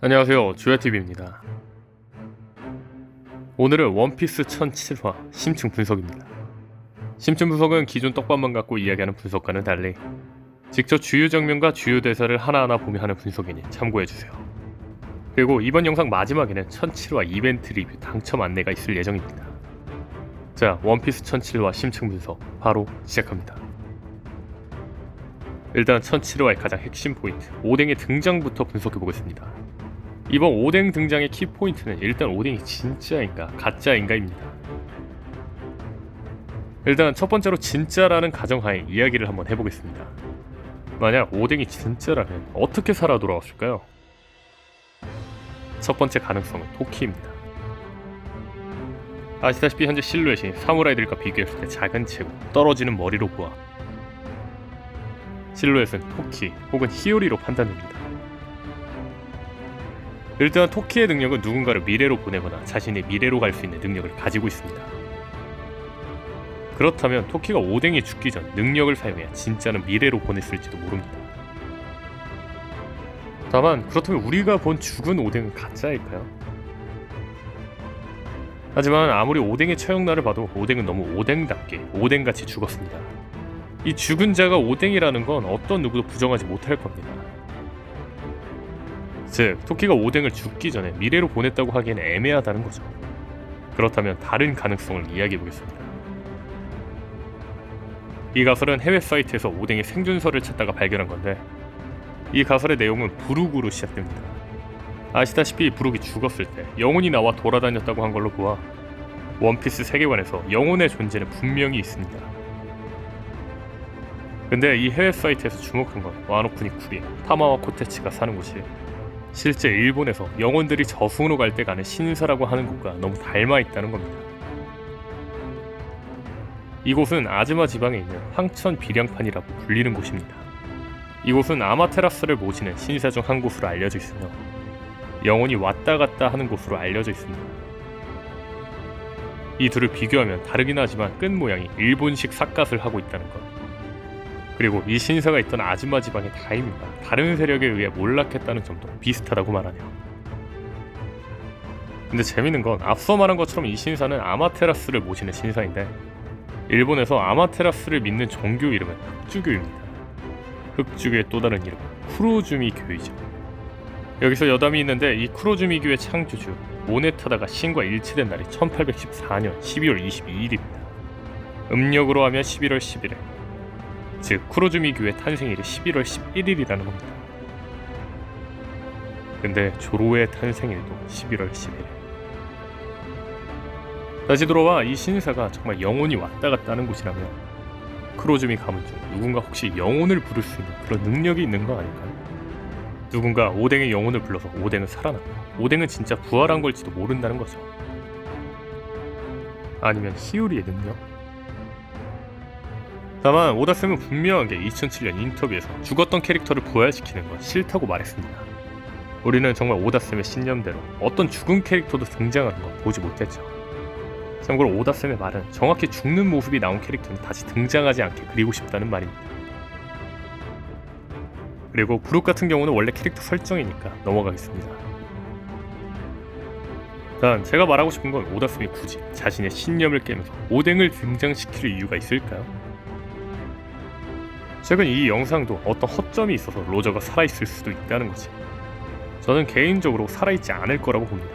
안녕하세요, 주야TV입니다. 오늘은 원피스 1007화 심층 분석입니다. 심층 분석은 기존 떡밥만 갖고 이야기하는 분석과는 달리 직접 주요 장면과 주요 대사를 하나하나 보며 하는 분석이니 참고해주세요. 그리고 이번 영상 마지막에는 1007화 이벤트 리뷰 당첨 안내가 있을 예정입니다. 자, 원피스 1007화 심층 분석 바로 시작합니다. 일단 1007화의 가장 핵심 포인트 오뎅의 등장부터 분석해보겠습니다. 이번 오뎅 등장의 키포인트는 일단 오뎅이 진짜인가 가짜인가입니다. 일단 첫 번째로 진짜라는 가정하에 이야기를 한번 해보겠습니다. 만약 오뎅이 진짜라면 어떻게 살아 돌아왔을까요? 첫 번째 가능성은 토끼입니다. 아시다시피 현재 실루엣이 사무라이들과 비교했을 때 작은 체구, 떨어지는 머리로 보아 실루엣은 토끼 혹은 히오리로 판단됩니다. 일단 토끼의 능력은 누군가를 미래로 보내거나 자신의 미래로 갈 수 있는 능력을 가지고 있습니다. 그렇다면 토끼가 오뎅이 죽기 전 능력을 사용해 진짜는 미래로 보냈을지도 모릅니다. 다만 그렇다면 우리가 본 죽은 오뎅은 가짜일까요? 하지만 아무리 오뎅의 처형날을 봐도 오뎅은 너무 오뎅답게 오뎅같이 죽었습니다. 이 죽은 자가 오뎅이라는 건 어떤 누구도 부정하지 못할 겁니다. 즉, 토끼가 오뎅을 죽기 전에 미래로 보냈다고 하기에는 애매하다는 거죠. 그렇다면 다른 가능성을 이야기해보겠습니다. 이 가설은 해외 사이트에서 오뎅의 생존설을 찾다가 발견한 건데 이 가설의 내용은 부룩으로 시작됩니다. 아시다시피 부룩이 죽었을 때 영혼이 나와 돌아다녔다고 한 걸로 보아 원피스 세계관에서 영혼의 존재는 분명히 있습니다. 근데 이 해외 사이트에서 주목한 건 와노쿠니 쿠리, 타마와 코테치가 사는 곳이 실제 일본에서 영혼들이 저승으로 갈 때 가는 신사라고 하는 곳과 너무 닮아 있다는 겁니다. 이곳은 아즈마 지방에 있는 황천 비량판이라고 불리는 곳입니다. 이곳은 아마테라스를 모시는 신사 중 한 곳으로 알려져 있으며 영혼이 왔다 갔다 하는 곳으로 알려져 있습니다. 이 둘을 비교하면 다르긴 하지만 끝 모양이 일본식 삿갓을 하고 있다는 것, 그리고 이 신사가 있던 아즈마 지방의 다임이가 다른 세력에 의해 몰락했다는 점도 비슷하다고 말하네요. 근데 재밌는 건 앞서 말한 것처럼 이 신사는 아마테라스를 모시는 신사인데 일본에서 아마테라스를 믿는 종교 이름은 흑주교입니다. 흑주교의 또 다른 이름은 쿠로주미 교이죠. 여기서 여담이 있는데 이 쿠로주미 교의 창조주 모네타다가 신과 일치된 날이 1814년 12월 22일입니다. 음력으로 하면 11월 11일, 즉 쿠로주미 교의 탄생일이 11월 11일이라는 겁니다. 근데 조로의 탄생일도 11월 11일. 다시 돌아와 이 신사가 정말 영혼이 왔다 갔다 하는 곳이라면 쿠로주미 가문 중 누군가 혹시 영혼을 부를 수 있는 그런 능력이 있는 거 아닐까요? 누군가 오뎅의 영혼을 불러서 오뎅은 살아났고 오뎅은 진짜 부활한 걸지도 모른다는 거죠. 아니면 히오리의 능력? 다만 오다쌤은 분명하게 2007년 인터뷰에서 죽었던 캐릭터를 부활시키는 건 싫다고 말했습니다. 우리는 정말 오다쌤의 신념대로 어떤 죽은 캐릭터도 등장하는 건 보지 못했죠. 참고로 오다쌤의 말은 정확히 죽는 모습이 나온 캐릭터는 다시 등장하지 않게 그리고 싶다는 말입니다. 그리고 부룩 같은 경우는 원래 캐릭터 설정이니까 넘어가겠습니다. 단 제가 말하고 싶은 건 오다쌤이 굳이 자신의 신념을 깨면서 오뎅을 등장시킬 이유가 있을까요? 최근 이 영상도 어떤 허점이 있어서 로저가 살아있을 수도 있다는 거지. 저는 개인적으로 살아있지 않을 거라고 봅니다.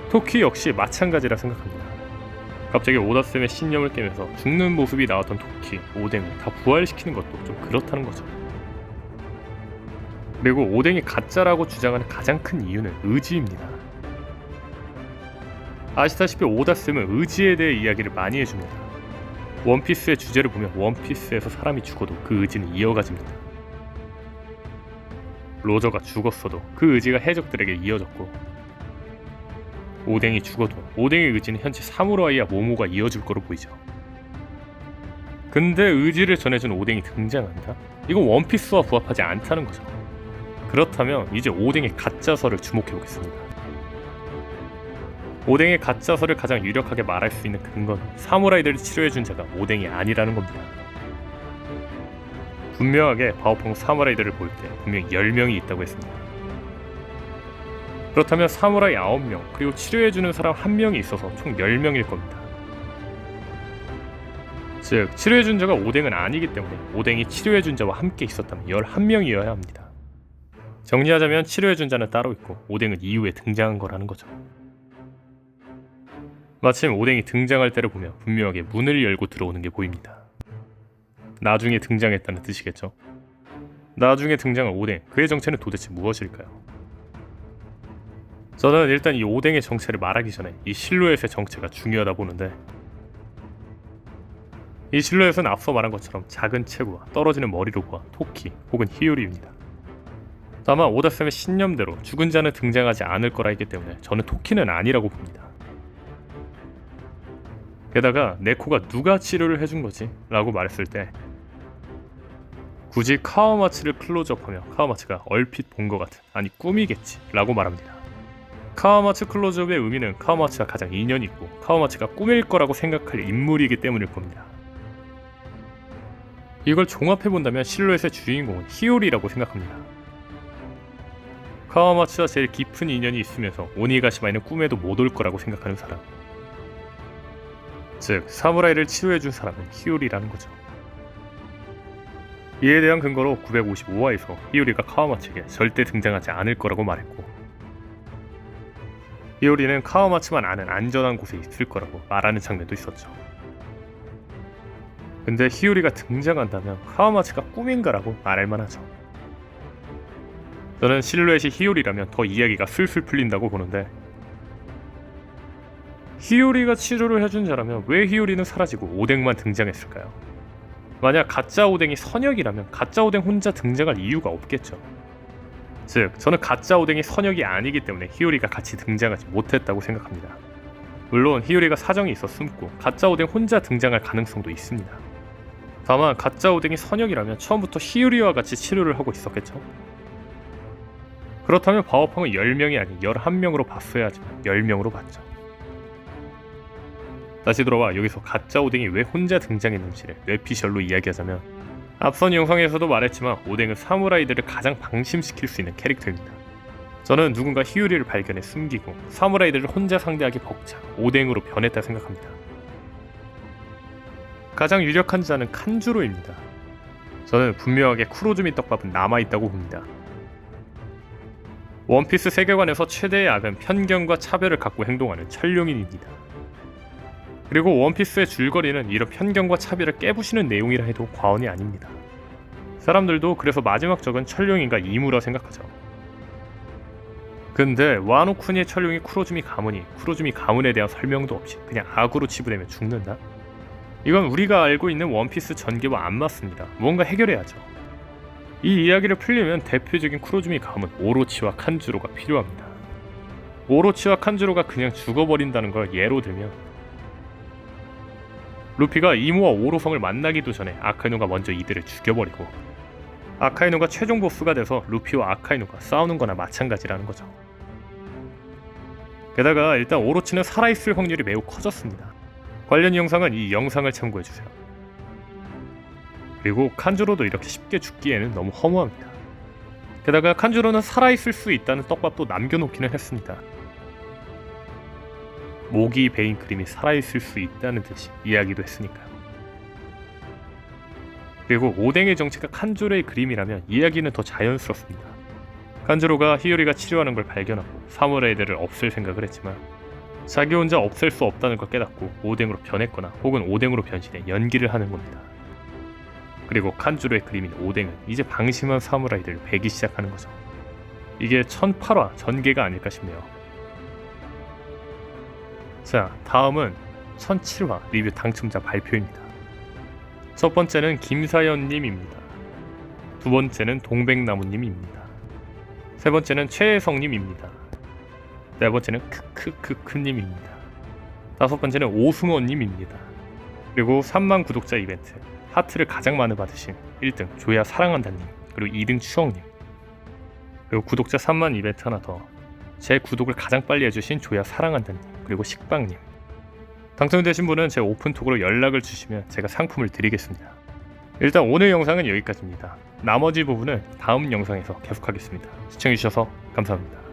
토키 역시 마찬가지라 생각합니다. 갑자기 오다쌤의 신념을 깨면서 죽는 모습이 나왔던 토키, 오뎅을 다 부활시키는 것도 좀 그렇다는 거죠. 그리고 오뎅이 가짜라고 주장하는 가장 큰 이유는 의지입니다. 아시다시피 오다쌤은 의지에 대해 이야기를 많이 해줍니다. 원피스의 주제를 보면 원피스에서 사람이 죽어도 그 의지는 이어가집니다. 로저가 죽었어도 그 의지가 해적들에게 이어졌고 오뎅이 죽어도 오뎅의 의지는 현재 사무라이와 모모가 이어질 거로 보이죠. 근데 의지를 전해준 오뎅이 등장한다? 이건 원피스와 부합하지 않다는 거죠. 그렇다면 이제 오뎅의 가짜설을 주목해보겠습니다. 오뎅의 가짜설을 가장 유력하게 말할 수 있는 근거는 사무라이들을 치료해준 자가 오뎅이 아니라는 겁니다. 분명하게 바오펑 사무라이들을 볼 때 분명히 10명이 있다고 했습니다. 그렇다면 사무라이 9명 그리고 치료해주는 사람 1명이 있어서 총 10명일 겁니다. 즉 치료해준 자가 오뎅은 아니기 때문에 오뎅이 치료해준 자와 함께 있었다면 11명이어야 합니다. 정리하자면 치료해준 자는 따로 있고 오뎅은 이후에 등장한 거라는 거죠. 마침 오뎅이 등장할 때를 보면 분명하게 문을 열고 들어오는 게 보입니다. 나중에 등장했다는 뜻이겠죠. 나중에 등장한 오뎅, 그의 정체는 도대체 무엇일까요? 저는 일단 이 오뎅의 정체를 말하기 전에 이 실루엣의 정체가 중요하다 보는데, 이 실루엣은 앞서 말한 것처럼 작은 체구와 떨어지는 머리로구와 토끼 혹은 히요리입니다. 다만 오다쌤의 신념대로 죽은 자는 등장하지 않을 거라 했기 때문에 저는 토끼는 아니라고 봅니다. 게다가 네코가 누가 치료를 해준 거지? 라고 말했을 때 굳이 카와마츠를 클로즈업하며 카와마츠가 얼핏 본 것 같은, 아니 꿈이겠지 라고 말합니다. 카와마츠 클로즈업의 의미는 카와마츠가 가장 인연이 있고 카와마츠가 꿈일 거라고 생각할 인물이기 때문일 겁니다. 이걸 종합해본다면 실루엣의 주인공은 히요리라고 생각합니다. 카와마츠와 제일 깊은 인연이 있으면서 오니가시마에는 꿈에도 못 올 거라고 생각하는 사람, 즉 사무라이를 치료해준 사람은 히요리라는 거죠. 이에 대한 근거로 955화에서 히요리가 카와마츠에게 절대 등장하지 않을 거라고 말했고, 히요리는 카와마츠만 아는 안전한 곳에 있을 거라고 말하는 장면도 있었죠. 근데 히요리가 등장한다면 카와마츠가 꿈인가라고 말할 만하죠. 저는 실루엣이 히요리라면 더 이야기가 슬슬 풀린다고 보는데, 히요리가 치료를 해준 자라면 왜 히요리는 사라지고 오뎅만 등장했을까요? 만약 가짜 오뎅이 선역이라면 가짜 오뎅 혼자 등장할 이유가 없겠죠. 즉 저는 가짜 오뎅이 선역이 아니기 때문에 히요리가 같이 등장하지 못했다고 생각합니다. 물론 히요리가 사정이 있어 숨고 가짜 오뎅 혼자 등장할 가능성도 있습니다. 다만 가짜 오뎅이 선역이라면 처음부터 히요리와 같이 치료를 하고 있었겠죠. 그렇다면 바오팡은 10명이 아닌 11명으로 봤어야 하지만 10명으로 봤죠. 다시 돌아와 여기서 가짜 오뎅이 왜 혼자 등장했는지를 뇌피셜로 이야기하자면, 앞선 영상에서도 말했지만 오뎅은 사무라이들을 가장 방심시킬 수 있는 캐릭터입니다. 저는 누군가 히요리를 발견해 숨기고 사무라이들을 혼자 상대하기 벅차 오뎅으로 변했다 생각합니다. 가장 유력한 자는 칸주로입니다. 저는 분명하게 쿠로즈미 떡밥은 남아있다고 봅니다. 원피스 세계관에서 최대의 악은 편견과 차별을 갖고 행동하는 천룡인입니다. 그리고 원피스의 줄거리는 이런 편견과 차별을 깨부시는 내용이라 해도 과언이 아닙니다. 사람들도 그래서 마지막 적은 천룡인과 이무라 생각하죠. 근데 와노쿠니의 천룡이 쿠로즈미 가문이 쿠로즈미 가문에 대한 설명도 없이 그냥 악으로 치부되면 죽는다? 이건 우리가 알고 있는 원피스 전개와 안 맞습니다. 뭔가 해결해야죠. 이 이야기를 풀려면 대표적인 쿠로즈미 가문 오로치와 칸주로가 필요합니다. 오로치와 칸주로가 그냥 죽어버린다는 걸 예로 들면, 루피가 이모와 오로성을 만나기도 전에 아카이노가 먼저 이들을 죽여버리고 아카이노가 최종 보스가 돼서 루피와 아카이노가 싸우는 거나 마찬가지라는 거죠. 게다가 일단 오로치는 살아있을 확률이 매우 커졌습니다. 관련 영상은 이 영상을 참고해주세요. 그리고 칸주로도 이렇게 쉽게 죽기에는 너무 허무합니다. 게다가 칸주로는 살아있을 수 있다는 떡밥도 남겨놓기는 했습니다. 모기 베인 그림이 살아있을 수 있다는 듯이 이야기도 했으니까요. 그리고 오뎅의 정체가 칸주로의 그림이라면 이야기는 더 자연스럽습니다. 칸주로가 히요리가 치료하는 걸 발견하고 사무라이들을 없앨 생각을 했지만 자기 혼자 없앨 수 없다는 걸 깨닫고 오뎅으로 변했거나 혹은 오뎅으로 변신해 연기를 하는 겁니다. 그리고 칸주로의 그림인 오뎅은 이제 방심한 사무라이들을 베기 시작하는 거죠. 이게 1008화 전개가 아닐까 싶네요. 자, 다음은 1007화 리뷰 당첨자 발표입니다. 첫 번째는 김사연님입니다. 두 번째는 동백나무님입니다. 세 번째는 최혜성님입니다. 네 번째는 크크크크님입니다. 다섯 번째는 오승원님입니다. 그리고 3만 구독자 이벤트 하트를 가장 많이 받으신 1등 조야 사랑한다님, 그리고 2등 추억님, 그리고 구독자 3만 이벤트 하나 더, 제 구독을 가장 빨리 해주신 조야 사랑한다님, 그리고 식빵님. 당첨되신 분은 제 오픈톡으로 연락을 주시면 제가 상품을 드리겠습니다. 일단 오늘 영상은 여기까지입니다. 나머지 부분은 다음 영상에서 계속하겠습니다. 시청해주셔서 감사합니다.